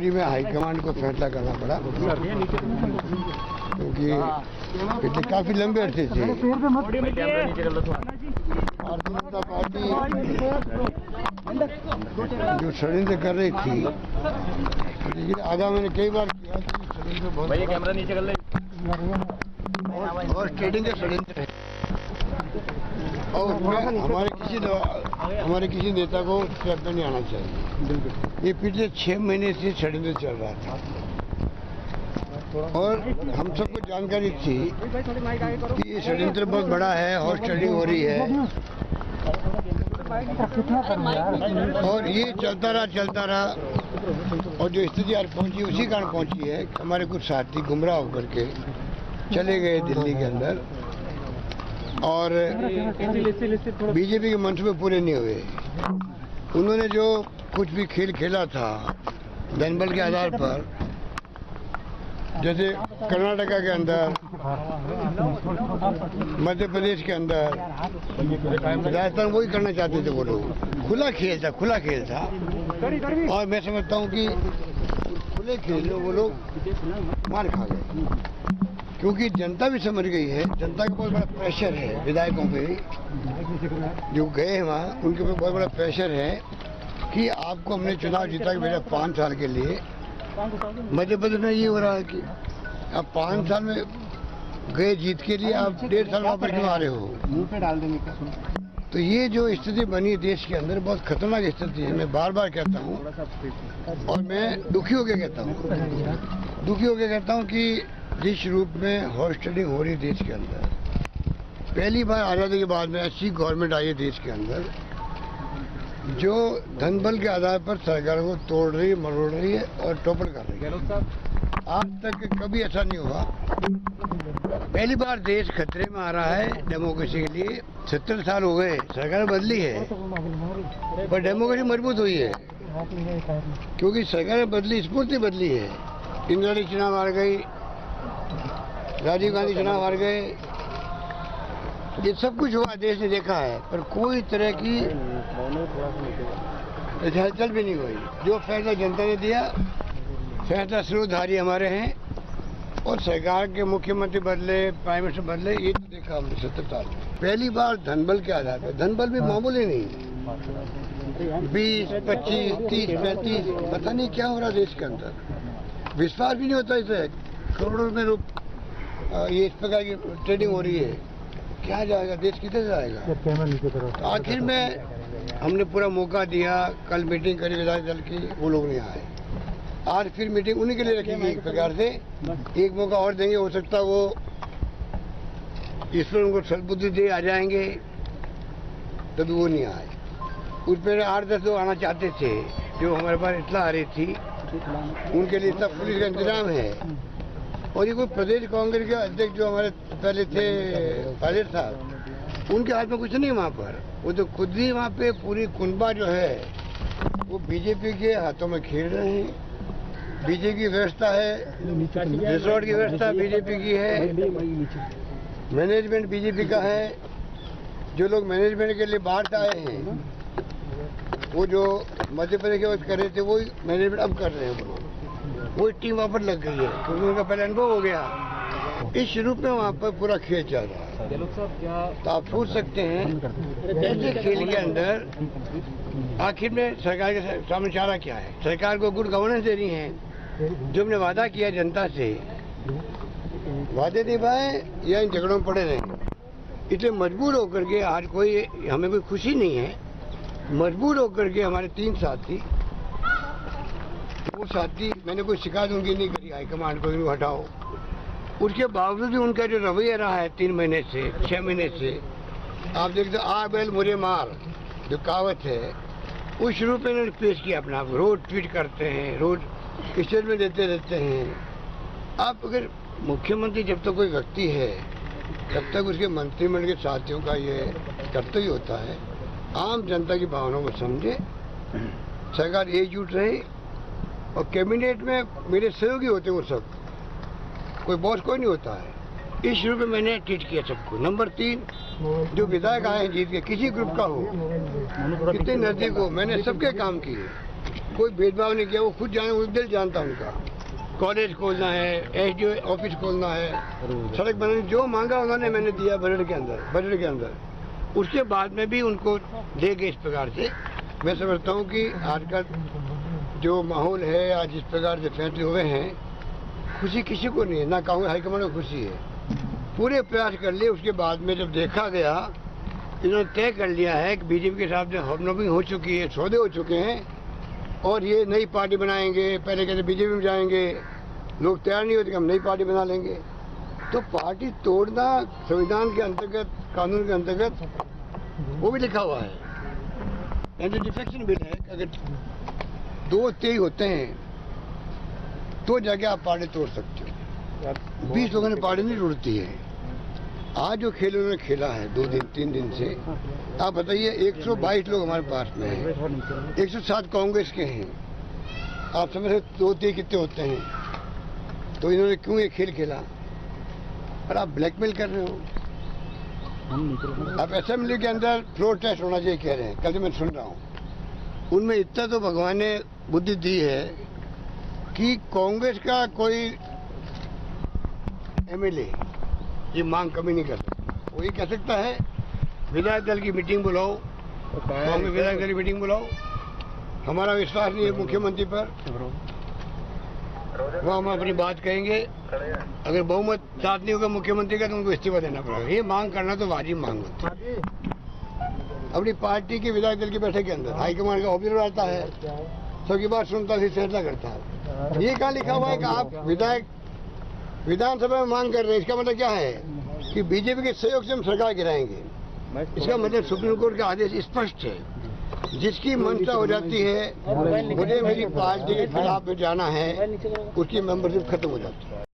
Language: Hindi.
जनवरी में हाईकमांड को फैसला करना पड़ा, क्योंकि पिछले काफी लंबे अरसे से भारतीय जनता पार्टी जो षड्यंत्र कर रही थी, लेकिन आधा मैंने कई बार किया कि षड्यंत्र बहुत कैमरा नीचे कर ले और ट्रेडिंग का षड्यंत्र है, और उसमें हमारे किसी नेता को स्टेप पे नहीं आना चाहिए। ये पिछले 6 महीने से षड्यंत्र चल रहा था और हम सबको जानकारी थी कि ये षड्यंत्र बहुत बड़ा है, हॉर्स ट्रेडिंग हो रही है, और ये चलता रहा और जो स्थिति आज पहुंची उसी कारण पहुंची है कि हमारे कुछ साथी गुमराह होकर के चले गए दिल्ली के अंदर और बीजेपी के मंशूबे पूरे नहीं हुए। उन्होंने जो कुछ भी खेल खेला था जनबल के आधार पर, जैसे कर्नाटका के अंदर, मध्य प्रदेश के अंदर, राजस्थान, वही करना चाहते थे वो लोग। खुला खेल था और मैं समझता हूँ कि खुले खेल में वो लोग मार खा गए, क्योंकि जनता भी समझ गई है। जनता का बहुत बड़ा प्रेशर है, विधायकों पे जो गए हैं वहाँ, उनके ऊपर बहुत बड़ा प्रेशर है कि आपको हमने चुनाव जीता के भेजा 5 साल के लिए। मध्य प्रदेश में ये हो रहा है कि आप 5 साल में गए जीत के लिए, आप 1.5 साल वापस क्यों आ रहे हो? मुंह पे डाल देंगे क्या? तो ये जो स्थिति बनी है देश के अंदर, बहुत खतरनाक स्थिति है। मैं बार बार कहता हूँ और मैं दुखी होकर कहता हूँ कि जिस रूप में हॉर्स ट्रेडिंग हो रही है देश के अंदर, पहली बार आज़ादी के बाद में ऐसी गवर्नमेंट आई है देश के अंदर जो धन बल के आधार पर सरकार को तोड़ रही है, मरोड़ रही है और टोपल कर रही है। आज तक कभी ऐसा नहीं हुआ। पहली बार देश खतरे में आ रहा है डेमोक्रेसी के लिए। 70 साल हो गए, सरकार बदली है पर डेमोक्रेसी मजबूत हुई है, क्योंकि सरकार बदली, स्फूर्ति बदली है। इंदिरा गांधी चुनाव हार गई, राजीव गांधी चुनाव हार गए, ये सब कुछ हुआ, देश ने देखा है, पर कोई तरह की हलचल भी नहीं हुई। जो फैसला जनता ने दिया, फैसला सूत्रधारी हमारे हैं और सरकार के मुख्यमंत्री बदले, प्राइम मिनिस्टर बदले, ये तो देखा हमने 70 साल में। पहली बार धनबल के आधार पर, धनबल भी मामूली नहीं, 20, 25, 30, 35, पता नहीं क्या हो रहा देश के अंदर। विश्वास भी नहीं होता इसे, करोड़ों में ये इस प्रकार की ट्रेडिंग हो रही है, क्या जाएगा देश, किधर जाएगा? तो आखिर में हमने पूरा मौका दिया, कल मीटिंग करी विधायक दल की, वो लोग नहीं आए। आज फिर मीटिंग उन्हीं के लिए रखी गई। एक प्रकार से एक मौका और देंगे, हो सकता वो ईश्वर उनको सद्बुद्धि दे आ जाएंगे, तभी वो नहीं आए। उस पर 8-10 लोग आना चाहते थे, जो हमारे पास इत्तला आ रही थी, उनके लिए सब पुलिस का इंतजाम है। और ये कोई प्रदेश कांग्रेस के अध्यक्ष जो हमारे पहले थे पायलट साहब, उनके हाथ में कुछ नहीं वहाँ पर। वो तो खुद ही वहाँ पे पूरी कुनबा जो है वो बीजेपी के हाथों में खेल रहे हैं। बीजेपी की व्यवस्था है, रिसोर्ट की व्यवस्था बीजेपी की है, मैनेजमेंट बीजेपी का है। जो लोग मैनेजमेंट के लिए बाहर से आए हैं, वो जो मध्य प्रदेश के वक्त कर रहे थे, वही मैनेजमेंट अब कर रहे हैं। वही टीम वहाँ पर लग गई है, क्योंकि उनका पहले अनुभव हो गया। इस रूप में वहाँ पर पूरा खेल चल रहा है। तो आप सोच सकते हैं ऐसे खेल के अंदर आखिर में सरकार के सामने चारा क्या है? सरकार को गुड गवर्नेंस देनी है। जो हमने वादा किया जनता से, वादे निभाए या इन झगड़ों में पड़े रहे। इसलिए मजबूर होकर के आज कोई, हमें कोई खुशी नहीं है, मजबूर होकर के हमारे 3 साथी, वो साथी, मैंने कोई शिकायत उनकी नहीं करी हाईकमांड को, इनको हटाओ। उसके बावजूद भी उनका जो रवैया रहा है 3 महीने से, 6 महीने से, आप देखते आ बैल मुझे मार, जो कहावत है, उस रूप में इन्होंने पेश किया अपना। रोज ट्वीट करते हैं, रोज स्टेटमेंट देते रहते हैं। आप अगर मुख्यमंत्री जब तक कोई व्यक्ति है, तब तक उसके मंत्रिमंडल के साथियों का ये कर्तव्य होता है आम जनता की भावनाओं को समझे, सरकार एकजुट रहे। और कैबिनेट में मेरे सहयोगी होते हैं वो सब, कोई बॉस कोई नहीं होता है। इस रूप में मैंने ट्वीट किया सबको। नंबर 3, जो विधायक आए हैं जीत के, किसी ग्रुप का हो, कितने नजदीक हो, मैंने सबके काम किए। कोई भेदभाव नहीं किया, वो खुद जाने, वो दिल जानता उनका। कॉलेज खोलना है, एसडीओ ऑफिस खोलना है, सड़क बनाने, जो मांगा उन्होंने मैंने दिया बजट के अंदर। उसके बाद में भी उनको दे गए इस प्रकार से। मैं समझता हूँ कि आज का जो माहौल है, आज इस प्रकार से फैसले हुए हैं, खुशी किसी को नहीं है, ना कांग्रेस हाईकमान को खुशी है। पूरे प्रयास कर लिए, उसके बाद में जब देखा गया, इन्होंने तय कर लिया है कि बीजेपी के साथ हमनोमी हो चुकी है, सौदे हो चुके हैं और ये नई पार्टी बनाएंगे। पहले कहते बीजेपी में जाएंगे, लोग तैयार नहीं होते कि हम नई पार्टी बना लेंगे। तो पार्टी तोड़ना संविधान के अंतर्गत, कानून के अंतर्गत वो भी लिखा हुआ है, एंटी डिफेक्शन बिल है। अगर 2 तेई होते हैं तो जाके आप पार्टी तोड़ सकते हो। 20 लोगों ने पार्टी नहीं तोड़ती है। आज जो खेल उन्होंने खेला है 2 दिन 3 दिन से, आप बताइए 122 लोग हमारे पास में हैं, 107 कांग्रेस के हैं। आप समझ रहे 2 तेई कितने होते हैं? तो इन्होंने क्यों ये खेल खेला? और आप ब्लैकमेल कर रहे हो। आप असेंबली के अंदर फ्लोर टेस्ट होना चाहिए कह रहे हैं, कल मैं सुन रहा हूँ। उनमें इतना तो भगवान ने बुद्धि दी है कि कांग्रेस का कोई एमएलए ये मांग कमी नहीं कर सकता। वो ये कह सकता है विधायक दल की मीटिंग बुलाओ, कांग्रेस विधायक दल की मीटिंग बुलाओ, हमारा विश्वास नहीं है मुख्यमंत्री पर, वो हम अपनी बात कहेंगे। अगर बहुमत साथ नहीं होगा मुख्यमंत्री का तो उनको इस्तीफा देना पड़ेगा। ये मांग करना तो वाजिब मांग होती है। अपनी पार्टी के विधायक दल की बैठक के अंदर हाईकमान का ऑब्जर्वर आता है, सबकी बात सुनता है, फैसला करता है। ये कहाँ लिखा हुआ है कि आप विधानसभा में मांग कर रहे हैं? इसका मतलब क्या है कि बीजेपी के सहयोग से हम सरकार गिराएंगे। इसका मतलब सुप्रीम कोर्ट का आदेश स्पष्ट है, जिसकी मंशा हो जाती है मुझे मेरी पार्टी के खिलाफ में जाना है, उसकी मेंबरशिप खत्म हो जाती है।